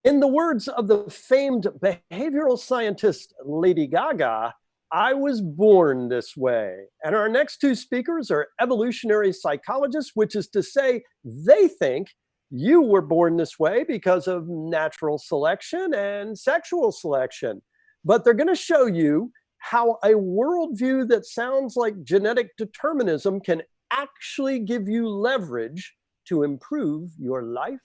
In the words of the famed behavioral scientist Lady Gaga, I was born this way. And our next two speakers are evolutionary psychologists, which is to say, they think you were born this way because of natural selection and sexual selection. But they're going to show you how a worldview that sounds like genetic determinism can actually give you leverage to improve your life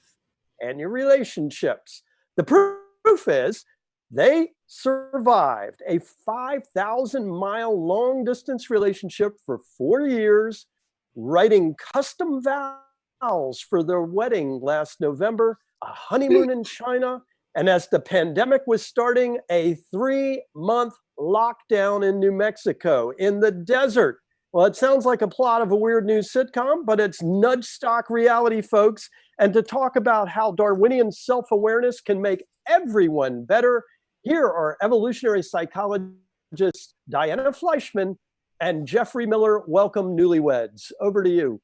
and your relationships. The proof is they survived a 5,000-mile long-distance relationship for 4 years, writing custom vows for their wedding last November, a honeymoon in China, and as the pandemic was starting, a 3-month lockdown in New Mexico in the desert. Well, it sounds like a plot of a weird new sitcom, but it's Nudgestock reality, folks. And to talk about how Darwinian self-awareness can make everyone better, here are evolutionary psychologists Diana Fleischman and Geoffrey Miller. Welcome, newlyweds. Over to you.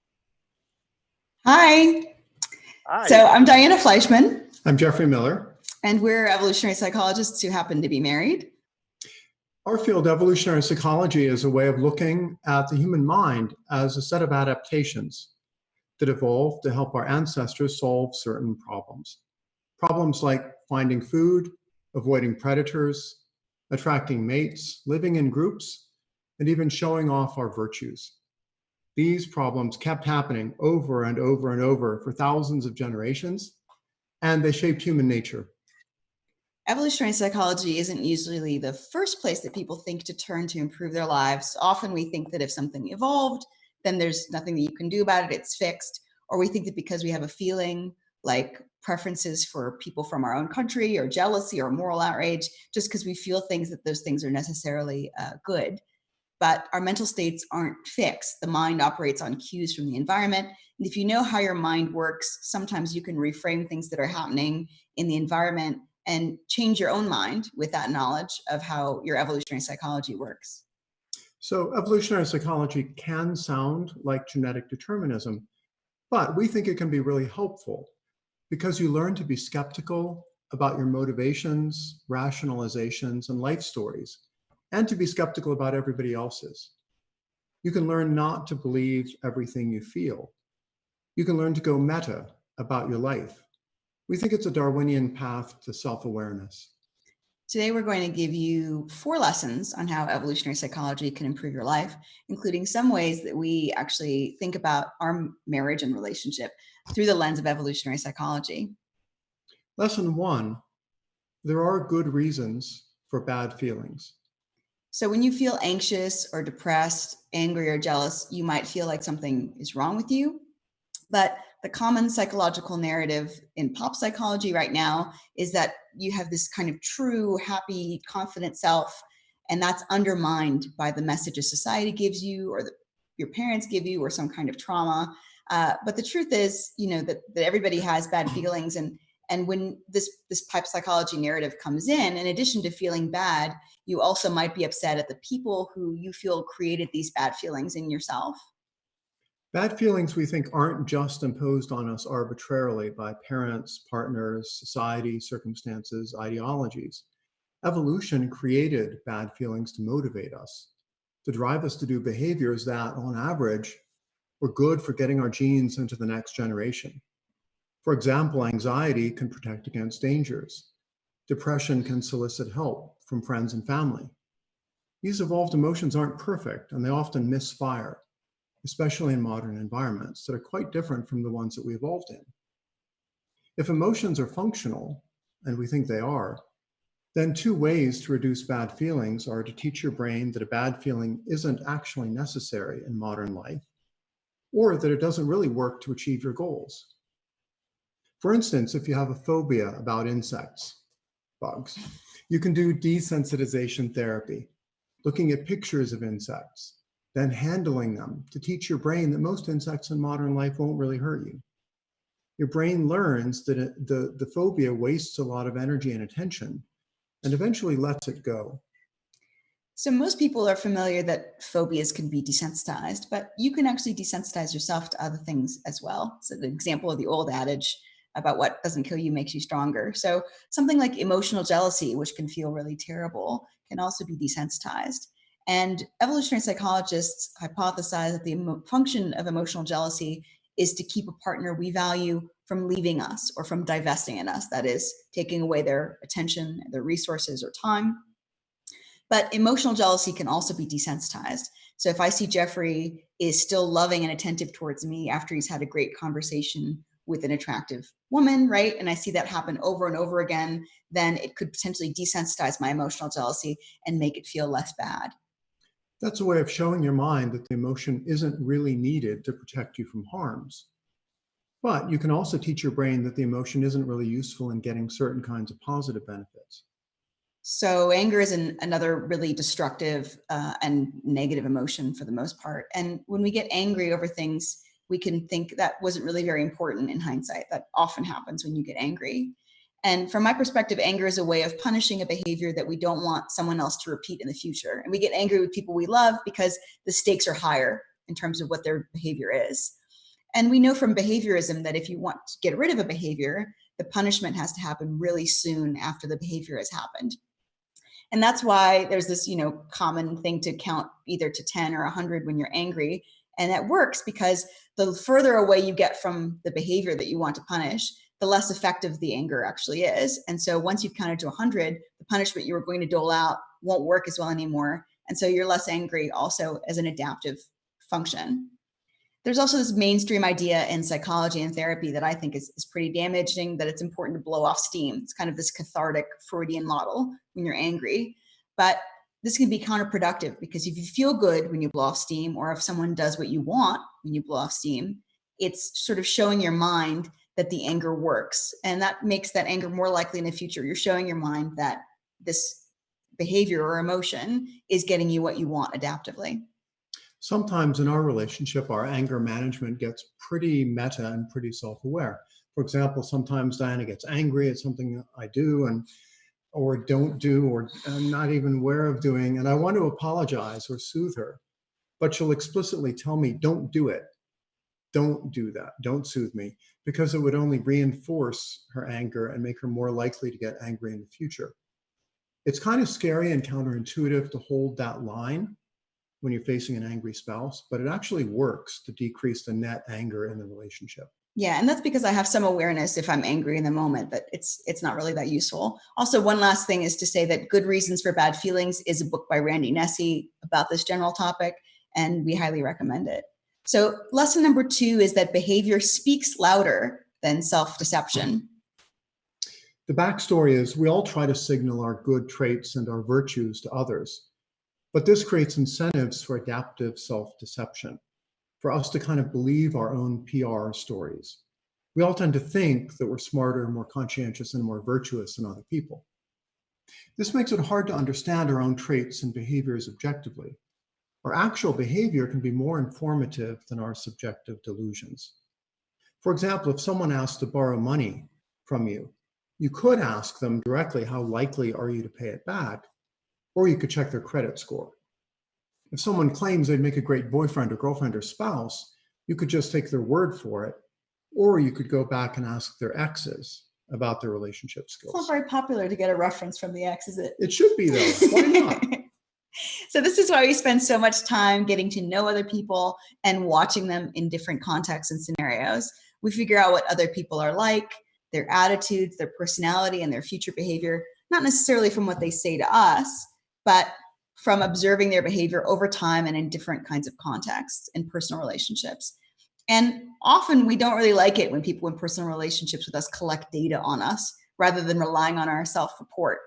Hi. Hi. So I'm Diana Fleischman. I'm Geoffrey Miller. And we're evolutionary psychologists who happen to be married. Our field, evolutionary psychology, is a way of looking at the human mind as a set of adaptations that evolved to help our ancestors solve certain problems. Problems like finding food, avoiding predators, attracting mates, living in groups, and even showing off our virtues. These problems kept happening over and over and over for thousands of generations, and they shaped human nature. Evolutionary psychology isn't usually the first place that people think to turn to improve their lives. Often we think that if something evolved, then there's nothing that you can do about it, it's fixed. Or we think that because we have a feeling like preferences for people from our own country or jealousy or moral outrage, just because we feel things, that those things are necessarily good. But our mental states aren't fixed. The mind operates on cues from the environment. And if you know how your mind works, sometimes you can reframe things that are happening in the environment and change your own mind with that knowledge of how your evolutionary psychology works. So evolutionary psychology can sound like genetic determinism, but we think it can be really helpful because you learn to be skeptical about your motivations, rationalizations, and life stories, and to be skeptical about everybody else's. You can learn not to believe everything you feel. You can learn to go meta about your life. We think it's a Darwinian path to self-awareness. Today, we're going to give you 4 lessons on how evolutionary psychology can improve your life, including some ways that we actually think about our marriage and relationship through the lens of evolutionary psychology. Lesson 1, there are good reasons for bad feelings. So when you feel anxious or depressed, angry or jealous, you might feel like something is wrong with you. But the common psychological narrative in pop psychology right now is that you have this kind of true, happy, confident self, and that's undermined by the messages society gives you or that your parents give you or some kind of trauma. But the truth is, that everybody has bad feelings, and when this pipe psychology narrative comes in addition to feeling bad, you also might be upset at the people who you feel created these bad feelings in yourself. Bad feelings, we think, aren't just imposed on us arbitrarily by parents, partners, society, circumstances, ideologies. Evolution created bad feelings to motivate us, to drive us to do behaviors that, on average, were good for getting our genes into the next generation. For example, anxiety can protect against dangers. Depression can solicit help from friends and family. These evolved emotions aren't perfect, and they often misfire, especially in modern environments that are quite different from the ones that we evolved in. If emotions are functional, and we think they are, then 2 ways to reduce bad feelings are to teach your brain that a bad feeling isn't actually necessary in modern life, or that it doesn't really work to achieve your goals. For instance, if you have a phobia about insects, bugs, you can do desensitization therapy, looking at pictures of insects, then handling them to teach your brain that most insects in modern life won't really hurt you. Your brain learns that the phobia wastes a lot of energy and attention and eventually lets it go. So most people are familiar that phobias can be desensitized, but you can actually desensitize yourself to other things as well. So the example of the old adage, about what doesn't kill you makes you stronger. So something like emotional jealousy, which can feel really terrible, can also be desensitized. And evolutionary psychologists hypothesize that the function of emotional jealousy is to keep a partner we value from leaving us or from divesting in us, that is, taking away their attention, their resources, or time. But emotional jealousy can also be desensitized. So if I see Geoffrey is still loving and attentive towards me after he's had a great conversation with an attractive woman, right? And I see that happen over and over again, then it could potentially desensitize my emotional jealousy and make it feel less bad. That's a way of showing your mind that the emotion isn't really needed to protect you from harms. But you can also teach your brain that the emotion isn't really useful in getting certain kinds of positive benefits. So anger is another really destructive and negative emotion for the most part. And when we get angry over things, we can think that wasn't really very important in hindsight. That often happens when you get angry. And from my perspective, anger is a way of punishing a behavior that we don't want someone else to repeat in the future. And we get angry with people we love because the stakes are higher in terms of what their behavior is. And we know from behaviorism that if you want to get rid of a behavior, the punishment has to happen really soon after the behavior has happened. And that's why there's this, common thing to count either to 10 or 100 when you're angry. And that works because the further away you get from the behavior that you want to punish, the less effective the anger actually is. And so once you've counted to 100, the punishment you were going to dole out won't work as well anymore. And so you're less angry also as an adaptive function. There's also this mainstream idea in psychology and therapy that I think is pretty damaging, that it's important to blow off steam. It's kind of this cathartic Freudian model when you're angry. But this can be counterproductive because if you feel good when you blow off steam, or if someone does what you want when you blow off steam, it's sort of showing your mind that the anger works. And that makes that anger more likely in the future. You're showing your mind that this behavior or emotion is getting you what you want adaptively. Sometimes in our relationship, our anger management gets pretty meta and pretty self-aware. For example, sometimes Diana gets angry at something I do or don't do, or I'm not even aware of doing, and I want to apologize or soothe her, but she'll explicitly tell me, don't do it. Don't do that. Don't soothe me, because it would only reinforce her anger and make her more likely to get angry in the future. It's kind of scary and counterintuitive to hold that line when you're facing an angry spouse, but it actually works to decrease the net anger in the relationship. Yeah, and that's because I have some awareness if I'm angry in the moment, but it's not really that useful. Also, one last thing is to say that Good Reasons for Bad Feelings is a book by Randy Nesse about this general topic, and we highly recommend it. So lesson number 2 is that behavior speaks louder than self-deception. The backstory is we all try to signal our good traits and our virtues to others, but this creates incentives for adaptive self-deception, for us to kind of believe our own PR stories. We all tend to think that we're smarter, more conscientious, and more virtuous than other people. This makes it hard to understand our own traits and behaviors objectively. Our actual behavior can be more informative than our subjective delusions. For example, if someone asks to borrow money from you, you could ask them directly, how likely are you to pay it back? Or you could check their credit score. If someone claims they'd make a great boyfriend or girlfriend or spouse, you could just take their word for it, or you could go back and ask their exes about their relationship skills. It's not very popular to get a reference from the ex, is it? It should be, though. Why not? So this is why we spend so much time getting to know other people and watching them in different contexts and scenarios. We figure out what other people are like, their attitudes, their personality, and their future behavior, not necessarily from what they say to us, but from observing their behavior over time and in different kinds of contexts in personal relationships. And often we don't really like it when people in personal relationships with us collect data on us rather than relying on our self-report,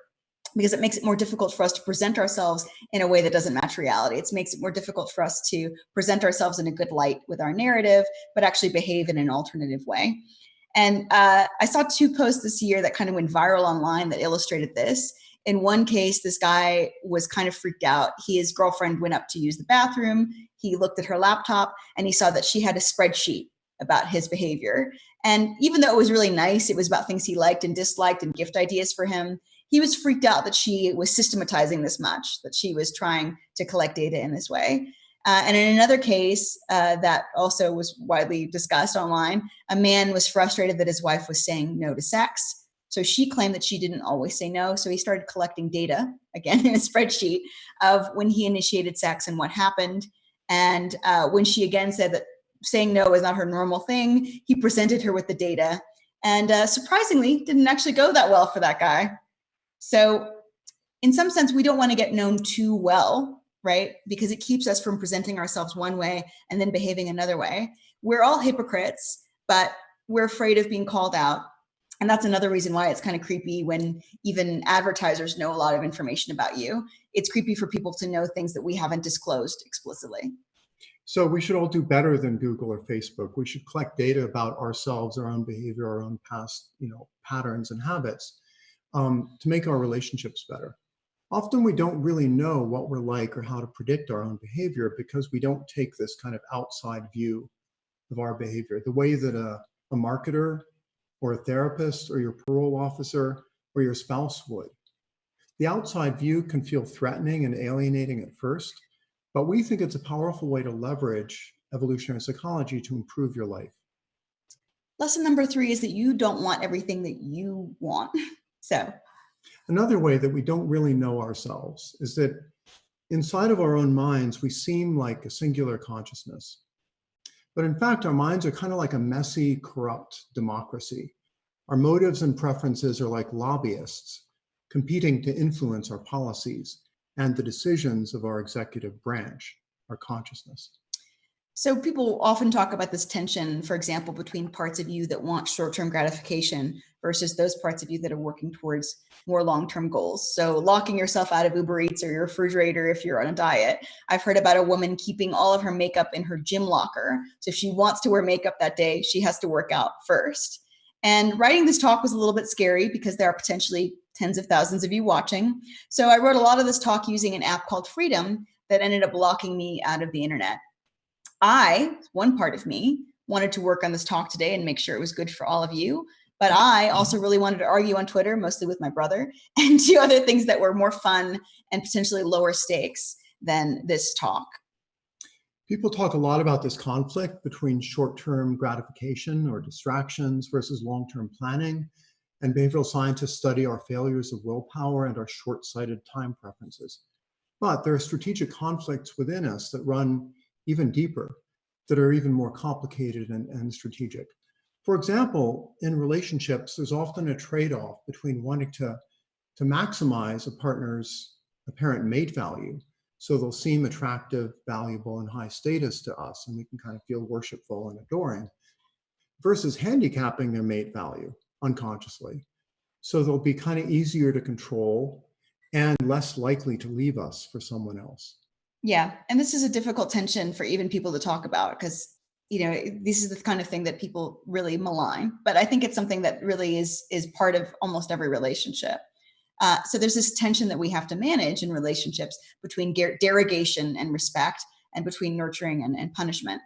because it makes it more difficult for us to present ourselves in a way that doesn't match reality. It makes it more difficult for us to present ourselves in a good light with our narrative, but actually behave in an alternative way. And I saw 2 posts this year that kind of went viral online that illustrated this. In one case, this guy was kind of freaked out. His girlfriend went up to use the bathroom. He looked at her laptop and he saw that she had a spreadsheet about his behavior. And even though it was really nice, it was about things he liked and disliked and gift ideas for him, he was freaked out that she was systematizing this much, that she was trying to collect data in this way. And in another case that also was widely discussed online, a man was frustrated that his wife was saying no to sex. So she claimed that she didn't always say no. So he started collecting data, again, in a spreadsheet of when he initiated sex and what happened. And when she again said that saying no is not her normal thing, he presented her with the data. And surprisingly, didn't actually go that well for that guy. So in some sense, we don't want to get known too well, right? Because it keeps us from presenting ourselves one way and then behaving another way. We're all hypocrites, but we're afraid of being called out. And that's another reason why it's kind of creepy when even advertisers know a lot of information about you. It's creepy for people to know things that we haven't disclosed explicitly. So we should all do better than Google or Facebook. We should collect data about ourselves, our own behavior, our own past, patterns and habits to make our relationships better. Often we don't really know what we're like or how to predict our own behavior because we don't take this kind of outside view of our behavior, the way that a marketer or a therapist or your parole officer or your spouse would. The outside view can feel threatening and alienating at first, but we think it's a powerful way to leverage evolutionary psychology to improve your life. Lesson number 3 is that you don't want everything that you want. So another way that we don't really know ourselves is that inside of our own minds, we seem like a singular consciousness. But in fact, our minds are kind of like a messy, corrupt democracy. Our motives and preferences are like lobbyists competing to influence our policies and the decisions of our executive branch, our consciousness. So people often talk about this tension, for example, between parts of you that want short-term gratification versus those parts of you that are working towards more long-term goals. So locking yourself out of Uber Eats or your refrigerator if you're on a diet. I've heard about a woman keeping all of her makeup in her gym locker. So if she wants to wear makeup that day, she has to work out first. And writing this talk was a little bit scary because there are potentially tens of thousands of you watching. So I wrote a lot of this talk using an app called Freedom that ended up locking me out of the internet. One part of me, wanted to work on this talk today and make sure it was good for all of you. But I also really wanted to argue on Twitter, mostly with my brother, and do other things that were more fun and potentially lower stakes than this talk. People talk a lot about this conflict between short-term gratification or distractions versus long-term planning. And behavioral scientists study our failures of willpower and our short-sighted time preferences. But there are strategic conflicts within us that run even deeper, that are even more complicated and strategic. For example, in relationships, there's often a trade-off between wanting to maximize a partner's apparent mate value, so they'll seem attractive, valuable, and high status to us, and we can kind of feel worshipful and adoring, versus handicapping their mate value unconsciously, so they'll be kind of easier to control and less likely to leave us for someone else. Yeah, and this is a difficult tension for even people to talk about because, this is the kind of thing that people really malign. But I think it's something that really is part of almost every relationship. So there's this tension that we have to manage in relationships between derogation and respect and between nurturing and punishment.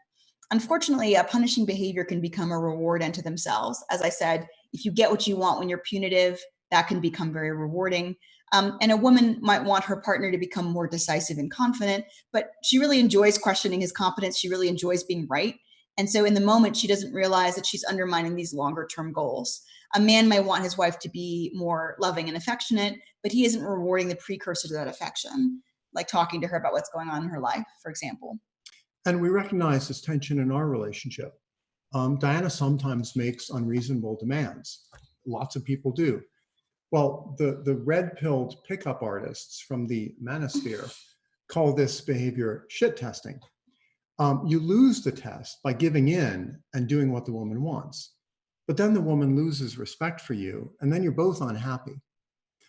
Unfortunately, a punishing behavior can become a reward unto themselves. As I said, if you get what you want when you're punitive, that can become very rewarding. And a woman might want her partner to become more decisive and confident, but she really enjoys questioning his competence. She really enjoys being right. And so in the moment, she doesn't realize that she's undermining these longer term goals. A man might want his wife to be more loving and affectionate, but he isn't rewarding the precursor to that affection, like talking to her about what's going on in her life, for example. And we recognize this tension in our relationship. Diana sometimes makes unreasonable demands. Lots of people do. Well, the red-pilled pickup artists from the manosphere call this behavior shit testing. You lose the test by giving in and doing what the woman wants. But then the woman loses respect for you, and then you're both unhappy.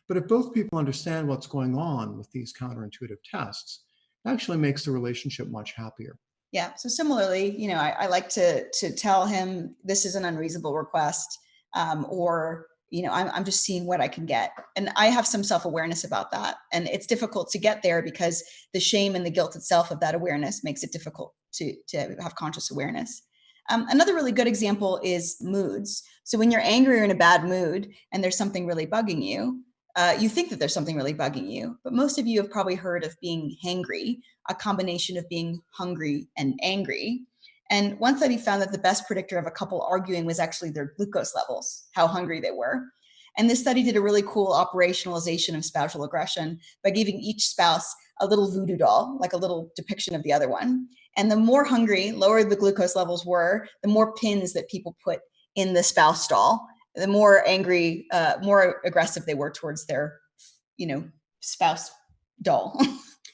But if both people understand what's going on with these counterintuitive tests, it actually makes the relationship much happier. Yeah. So similarly, I like to tell him this is an unreasonable request, or I'm just seeing what I can get. And I have some self-awareness about that. And it's difficult to get there because the shame and the guilt itself of that awareness makes it difficult to have conscious awareness. Another really good example is moods. So when you're angry or in a bad mood and there's something really bugging you, you think that there's something really bugging you, but most of you have probably heard of being hangry, a combination of being hungry and angry. And one study found that the best predictor of a couple arguing was actually their glucose levels, how hungry they were. And this study did a really cool operationalization of spousal aggression by giving each spouse a little voodoo doll, like a little depiction of the other one. And the more hungry, lower the glucose levels were, the more pins that people put in the spouse doll, the more angry, more aggressive they were towards their, spouse doll.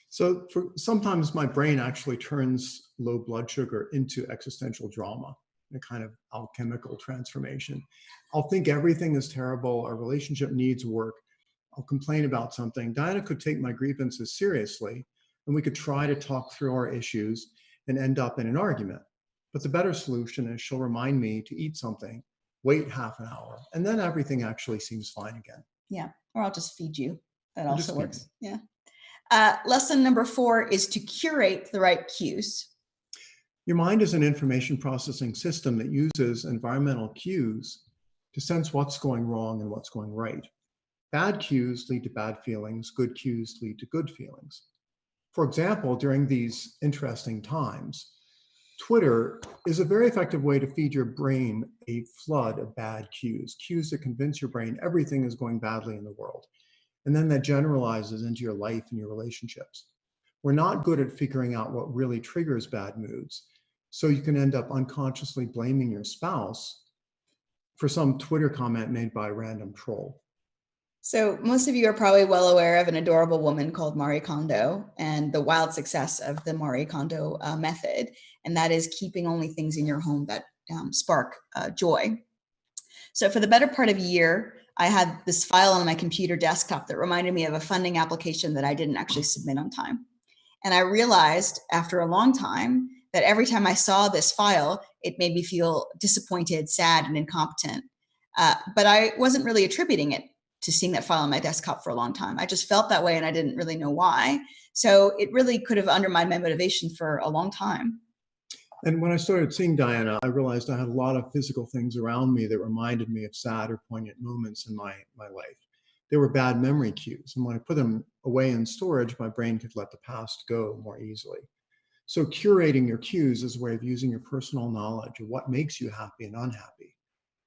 So sometimes my brain actually turns low blood sugar into existential drama, a kind of alchemical transformation. I'll think everything is terrible, our relationship needs work. I'll complain about something. Diana could take my grievances seriously, and we could try to talk through our issues and end up in an argument. But the better solution is she'll remind me to eat something, wait half an hour, and then everything actually seems fine again. Yeah, or I'll just feed you. That I'll also just works. Yeah. Lesson number 4 is to curate the right cues. Your mind is an information processing system that uses environmental cues to sense what's going wrong and what's going right. Bad cues lead to bad feelings, good cues lead to good feelings. For example, during these interesting times, Twitter is a very effective way to feed your brain a flood of bad cues that convince your brain everything is going badly in the world. And then that generalizes into your life and your relationships. We're not good at figuring out what really triggers bad moods. So you can end up unconsciously blaming your spouse for some Twitter comment made by a random troll. So most of you are probably well aware of an adorable woman called Marie Kondo and the wild success of the Marie Kondo method. And that is keeping only things in your home that spark joy. So for the better part of a year, I had this file on my computer desktop that reminded me of a funding application that I didn't actually submit on time. And I realized after a long time that every time I saw this file, it made me feel disappointed, sad, and incompetent. But I wasn't really attributing it to seeing that file on my desktop for a long time. I just felt that way and I didn't really know why. So it really could have undermined my motivation for a long time. And when I started seeing Diana, I realized I had a lot of physical things around me that reminded me of sad or poignant moments in my life. They were bad memory cues. And when I put them away in storage, my brain could let the past go more easily. So curating your cues is a way of using your personal knowledge of what makes you happy and unhappy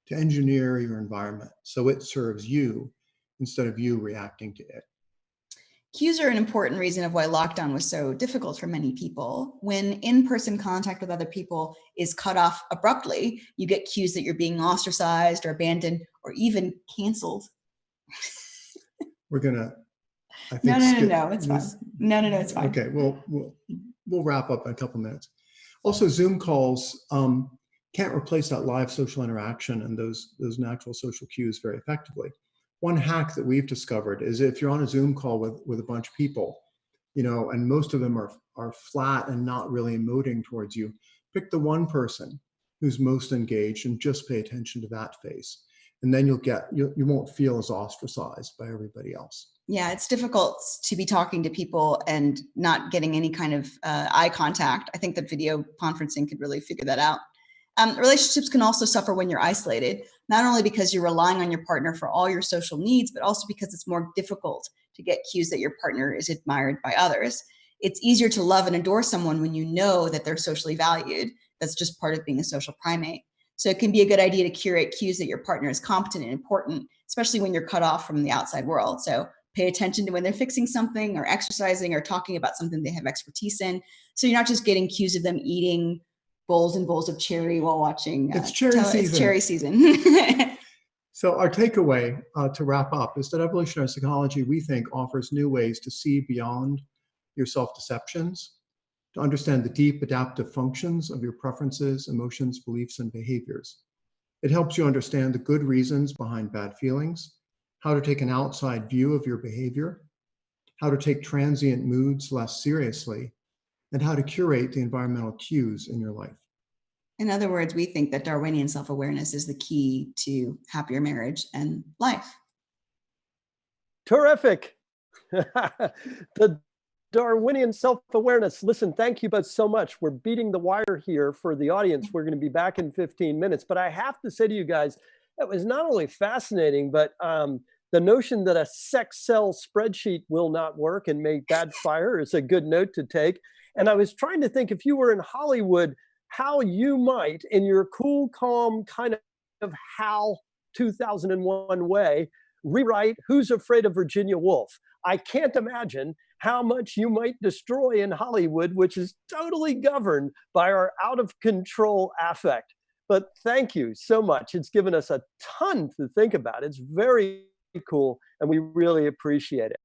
to engineer your environment so it serves you instead of you reacting to it. Cues are an important reason of why lockdown was so difficult for many people. When in-person contact with other people is cut off abruptly, you get cues that you're being ostracized or abandoned or even canceled. We're gonna, I think. No, it's fine. No, it's fine. Okay, we'll wrap up in a couple minutes. Also, Zoom calls can't replace that live social interaction and those natural social cues very effectively. One hack that we've discovered is if you're on a Zoom call with a bunch of people, and most of them are flat and not really emoting towards you, pick the one person who's most engaged and just pay attention to that face. And then you won't feel as ostracized by everybody else. Yeah, it's difficult to be talking to people and not getting any kind of eye contact. I think that video conferencing could really figure that out. Relationships can also suffer when you're isolated, not only because you're relying on your partner for all your social needs, but also because it's more difficult to get cues that your partner is admired by others. It's easier to love and adore someone when you know that they're socially valued. That's just part of being a social primate. So it can be a good idea to curate cues that your partner is competent and important, especially when you're cut off from the outside world. So pay attention to when they're fixing something or exercising or talking about something they have expertise in. So you're not just getting cues of them eating bowls and bowls of cherry while watching. It's cherry season. It's cherry season. So our takeaway to wrap up is that evolutionary psychology, we think, offers new ways to see beyond your self-deceptions, to understand the deep adaptive functions of your preferences, emotions, beliefs, and behaviors. It helps you understand the good reasons behind bad feelings, how to take an outside view of your behavior, how to take transient moods less seriously, and how to curate the environmental cues in your life. In other words, we think that Darwinian self-awareness is the key to happier marriage and life. Terrific. The Darwinian self-awareness. Listen, thank you both so much. We're beating the wire here for the audience. We're going to be back in 15 minutes. But I have to say to you guys, that was not only fascinating, but The notion that a sex cell spreadsheet will not work and may backfire is a good note to take. And I was trying to think, if you were in Hollywood, how you might, in your cool, calm, kind of HAL 2001 way, rewrite Who's Afraid of Virginia Woolf. I can't imagine how much you might destroy in Hollywood, which is totally governed by our out of control affect. But thank you so much. It's given us a ton to think about. It's very cool, and we really appreciate it.